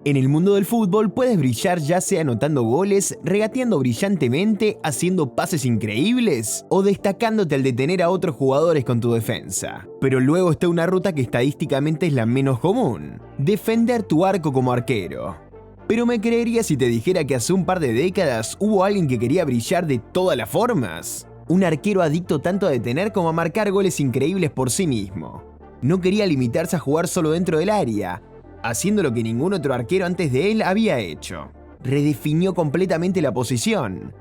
En el mundo del fútbol puedes brillar ya sea anotando goles, regateando brillantemente, haciendo pases increíbles o destacándote al detener a otros jugadores con tu defensa. Pero luego está una ruta que estadísticamente es la menos común: defender tu arco como arquero. Pero me creerías si te dijera que hace un par de décadas hubo alguien que quería brillar de todas las formas. Un arquero adicto tanto a detener como a marcar goles increíbles por sí mismo. No quería limitarse a jugar solo dentro del área, haciendo lo que ningún otro arquero antes de él había hecho. Redefinió completamente la posición,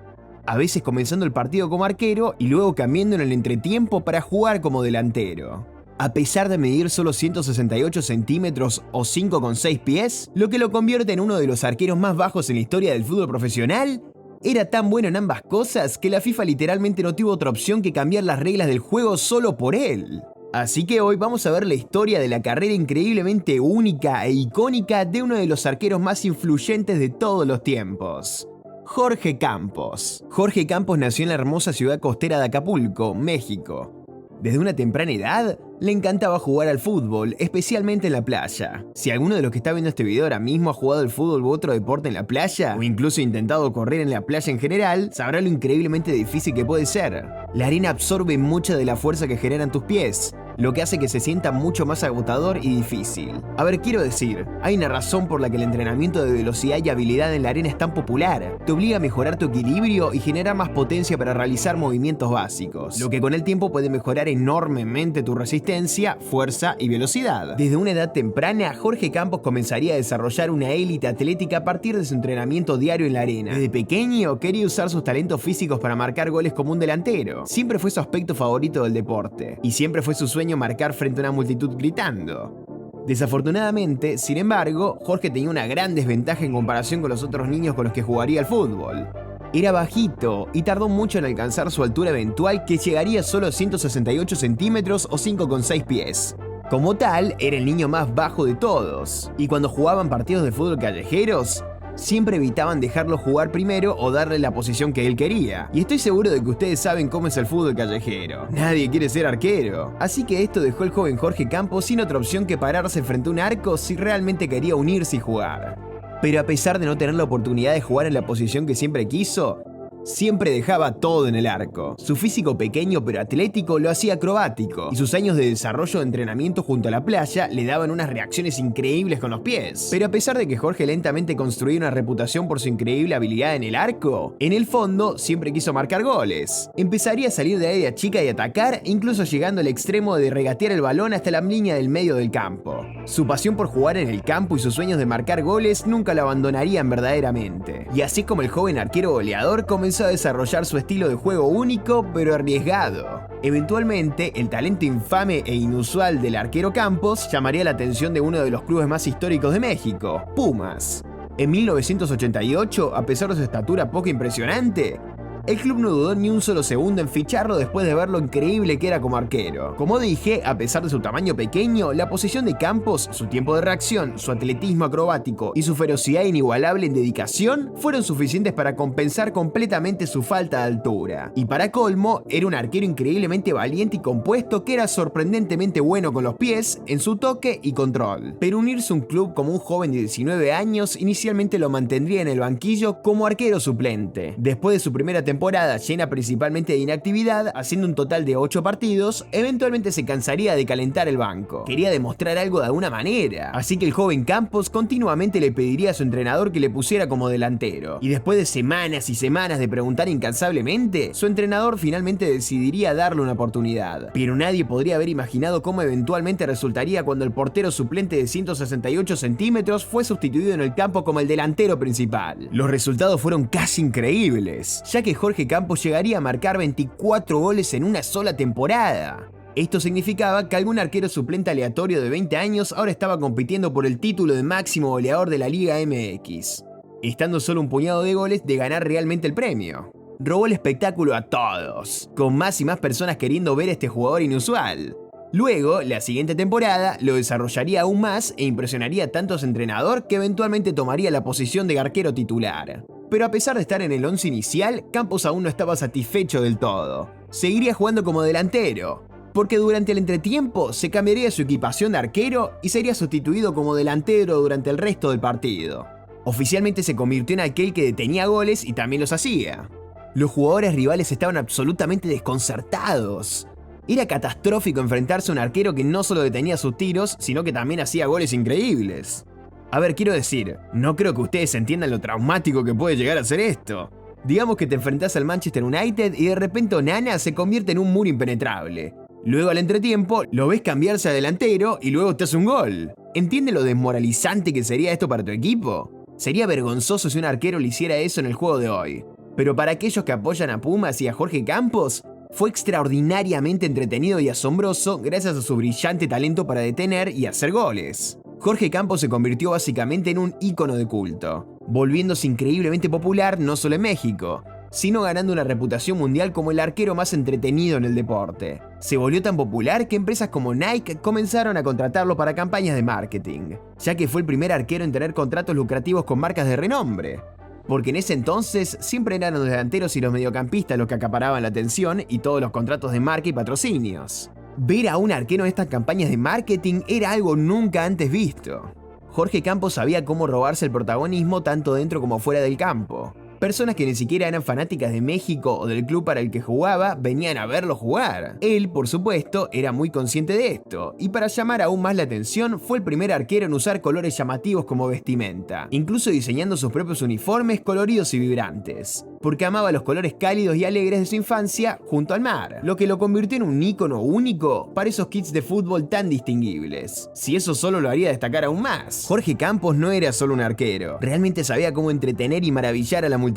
a veces comenzando el partido como arquero y luego cambiando en el entretiempo para jugar como delantero. A pesar de medir solo 168 centímetros o 5,6 pies, lo que lo convierte en uno de los arqueros más bajos en la historia del fútbol profesional, era tan bueno en ambas cosas que la FIFA literalmente no tuvo otra opción que cambiar las reglas del juego solo por él. Así que hoy vamos a ver la historia de la carrera increíblemente única e icónica de uno de los arqueros más influyentes de todos los tiempos: Jorge Campos. Jorge Campos nació en la hermosa ciudad costera de Acapulco, México. Desde una temprana edad, le encantaba jugar al fútbol, especialmente en la playa. Si alguno de los que está viendo este video ahora mismo ha jugado al fútbol u otro deporte en la playa, o incluso intentado correr en la playa en general, sabrá lo increíblemente difícil que puede ser. La arena absorbe mucha de la fuerza que generan tus pies, lo que hace que se sienta mucho más agotador y difícil. A ver, quiero decir, hay una razón por la que el entrenamiento de velocidad y habilidad en la arena es tan popular. Te obliga a mejorar tu equilibrio y generar más potencia para realizar movimientos básicos, lo que con el tiempo puede mejorar enormemente tu resistencia, fuerza y velocidad. Desde una edad temprana, Jorge Campos comenzaría a desarrollar una élite atlética a partir de su entrenamiento diario en la arena. Desde pequeño quería usar sus talentos físicos para marcar goles como un delantero. Siempre fue su aspecto favorito del deporte, y siempre fue su sueño marcar frente a una multitud gritando. Desafortunadamente, sin embargo, Jorge tenía una gran desventaja en comparación con los otros niños con los que jugaría al fútbol. Era bajito y tardó mucho en alcanzar su altura eventual, que llegaría solo a 168 centímetros o 5,6 pies. Como tal, era el niño más bajo de todos, y cuando jugaban partidos de fútbol callejeros, siempre evitaban dejarlo jugar primero o darle la posición que él quería. Y estoy seguro de que ustedes saben cómo es el fútbol callejero. Nadie quiere ser arquero. Así que esto dejó al joven Jorge Campos sin otra opción que pararse frente a un arco si realmente quería unirse y jugar. Pero a pesar de no tener la oportunidad de jugar en la posición que siempre quiso, siempre dejaba todo en el arco. Su físico pequeño pero atlético lo hacía acrobático, y sus años de desarrollo de entrenamiento junto a la playa le daban unas reacciones increíbles con los pies. Pero a pesar de que Jorge lentamente construía una reputación por su increíble habilidad en el arco, en el fondo siempre quiso marcar goles. Empezaría a salir de área chica y atacar, incluso llegando al extremo de regatear el balón hasta la línea del medio del campo. Su pasión por jugar en el campo y sus sueños de marcar goles nunca lo abandonarían verdaderamente. Y así como el joven arquero goleador comenzó a desarrollar su estilo de juego único pero arriesgado. Eventualmente, el talento infame e inusual del arquero Campos llamaría la atención de uno de los clubes más históricos de México, Pumas. En 1988, a pesar de su estatura poco impresionante, el club no dudó ni un solo segundo en ficharlo después de ver lo increíble que era como arquero. Como dije, a pesar de su tamaño pequeño, la posición de Campos, su tiempo de reacción, su atletismo acrobático y su ferocidad inigualable en dedicación fueron suficientes para compensar completamente su falta de altura. Y para colmo, era un arquero increíblemente valiente y compuesto que era sorprendentemente bueno con los pies, en su toque y control. Pero unirse a un club como un joven de 19 años inicialmente lo mantendría en el banquillo como arquero suplente. Después de su primera temporada llena principalmente de inactividad, haciendo un total de 8 partidos, eventualmente se cansaría de calentar el banco. Quería demostrar algo de alguna manera, así que el joven Campos continuamente le pediría a su entrenador que le pusiera como delantero. Y después de semanas y semanas de preguntar incansablemente, su entrenador finalmente decidiría darle una oportunidad. Pero nadie podría haber imaginado cómo eventualmente resultaría cuando el portero suplente de 168 centímetros fue sustituido en el campo como el delantero principal. Los resultados fueron casi increíbles, ya que Jorge Campos llegaría a marcar 24 goles en una sola temporada. Esto significaba que algún arquero suplente aleatorio de 20 años ahora estaba compitiendo por el título de máximo goleador de la Liga MX, estando solo un puñado de goles de ganar realmente el premio. Robó el espectáculo a todos, con más y más personas queriendo ver a este jugador inusual. Luego, la siguiente temporada, lo desarrollaría aún más e impresionaría tanto a su entrenador que eventualmente tomaría la posición de arquero titular. Pero a pesar de estar en el once inicial, Campos aún no estaba satisfecho del todo. Seguiría jugando como delantero, porque durante el entretiempo se cambiaría su equipación de arquero y sería sustituido como delantero durante el resto del partido. Oficialmente se convirtió en aquel que detenía goles y también los hacía. Los jugadores rivales estaban absolutamente desconcertados. Era catastrófico enfrentarse a un arquero que no solo detenía sus tiros, sino que también hacía goles increíbles. A ver, quiero decir, no creo que ustedes entiendan lo traumático que puede llegar a ser esto. Digamos que te enfrentás al Manchester United y de repente Onana se convierte en un muro impenetrable. Luego al entretiempo lo ves cambiarse a delantero y luego te hace un gol. ¿Entiende lo desmoralizante que sería esto para tu equipo? Sería vergonzoso si un arquero le hiciera eso en el juego de hoy. Pero para aquellos que apoyan a Pumas y a Jorge Campos, fue extraordinariamente entretenido y asombroso gracias a su brillante talento para detener y hacer goles. Jorge Campos se convirtió básicamente en un ícono de culto, volviéndose increíblemente popular no solo en México, sino ganando una reputación mundial como el arquero más entretenido en el deporte. Se volvió tan popular que empresas como Nike comenzaron a contratarlo para campañas de marketing, ya que fue el primer arquero en tener contratos lucrativos con marcas de renombre. Porque en ese entonces siempre eran los delanteros y los mediocampistas los que acaparaban la atención y todos los contratos de marca y patrocinios. Ver a un arquero en estas campañas de marketing era algo nunca antes visto. Jorge Campos sabía cómo robarse el protagonismo tanto dentro como fuera del campo. Personas que ni siquiera eran fanáticas de México o del club para el que jugaba venían a verlo jugar. Él, por supuesto, era muy consciente de esto, y para llamar aún más la atención fue el primer arquero en usar colores llamativos como vestimenta, incluso diseñando sus propios uniformes coloridos y vibrantes, porque amaba los colores cálidos y alegres de su infancia junto al mar, lo que lo convirtió en un ícono único para esos kits de fútbol tan distinguibles. Si eso solo lo haría destacar aún más. Jorge Campos no era solo un arquero, realmente sabía cómo entretener y maravillar a la multitud.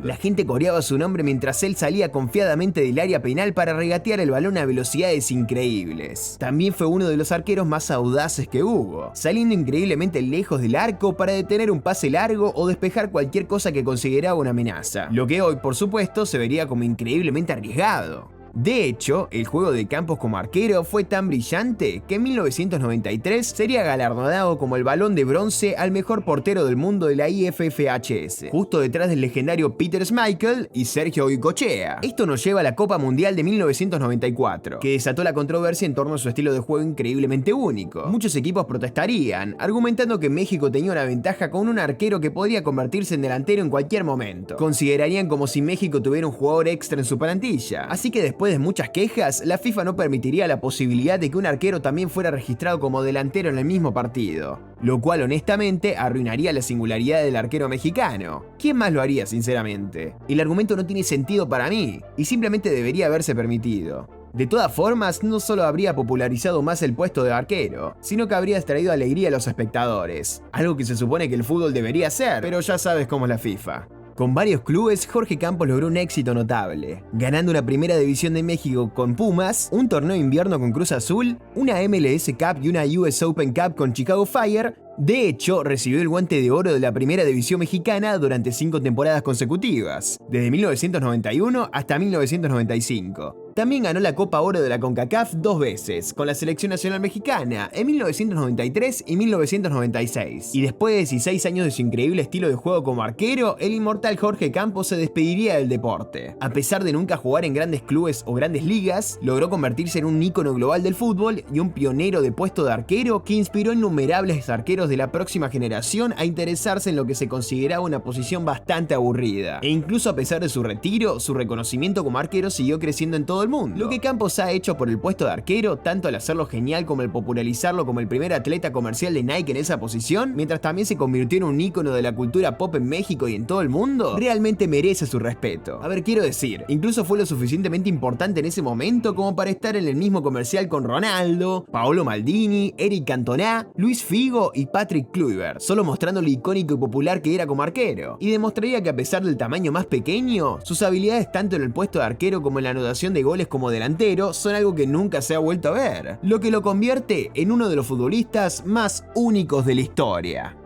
La gente coreaba su nombre mientras él salía confiadamente del área penal para regatear el balón a velocidades increíbles. También fue uno de los arqueros más audaces que hubo, saliendo increíblemente lejos del arco para detener un pase largo o despejar cualquier cosa que consideraba una amenaza, lo que hoy, por supuesto, se vería como increíblemente arriesgado. De hecho, el juego de Campos como arquero fue tan brillante que en 1993 sería galardonado como el Balón de Bronce al mejor portero del mundo de la IFFHS, justo detrás del legendario Peter Schmeichel y Sergio Goycochea. Esto nos lleva a la Copa Mundial de 1994, que desató la controversia en torno a su estilo de juego increíblemente único. Muchos equipos protestarían, argumentando que México tenía una ventaja con un arquero que podría convertirse en delantero en cualquier momento. Considerarían como si México tuviera un jugador extra en su plantilla, así que después de muchas quejas, la FIFA no permitiría la posibilidad de que un arquero también fuera registrado como delantero en el mismo partido, lo cual honestamente arruinaría la singularidad del arquero mexicano. ¿Quién más lo haría, sinceramente? El argumento no tiene sentido para mí, y simplemente debería haberse permitido. De todas formas, no solo habría popularizado más el puesto de arquero, sino que habría traído alegría a los espectadores, algo que se supone que el fútbol debería hacer, pero ya sabes cómo es la FIFA. Con varios clubes, Jorge Campos logró un éxito notable, ganando una primera división de México con Pumas, un torneo de invierno con Cruz Azul, una MLS Cup y una US Open Cup con Chicago Fire. De hecho, recibió el guante de oro de la primera división mexicana durante 5 temporadas consecutivas, desde 1991 hasta 1995. También ganó la Copa Oro de la CONCACAF 2 veces, con la Selección Nacional Mexicana, en 1993 y 1996. Y después de 16 años de su increíble estilo de juego como arquero, el inmortal Jorge Campos se despediría del deporte. A pesar de nunca jugar en grandes clubes o grandes ligas, logró convertirse en un ícono global del fútbol y un pionero de puesto de arquero que inspiró a innumerables arqueros de la próxima generación a interesarse en lo que se consideraba una posición bastante aburrida. E incluso a pesar de su retiro, su reconocimiento como arquero siguió creciendo en todo el mundo. Lo que Campos ha hecho por el puesto de arquero, tanto al hacerlo genial como el popularizarlo como el primer atleta comercial de Nike en esa posición, mientras también se convirtió en un ícono de la cultura pop en México y en todo el mundo, realmente merece su respeto. A ver, quiero decir, incluso fue lo suficientemente importante en ese momento como para estar en el mismo comercial con Ronaldo, Paolo Maldini, Eric Cantona, Luis Figo y Patrick Kluivert, solo mostrando lo icónico y popular que era como arquero, y demostraría que a pesar del tamaño más pequeño, sus habilidades tanto en el puesto de arquero como en la anotación de goles como delantero son algo que nunca se ha vuelto a ver, lo que lo convierte en uno de los futbolistas más únicos de la historia.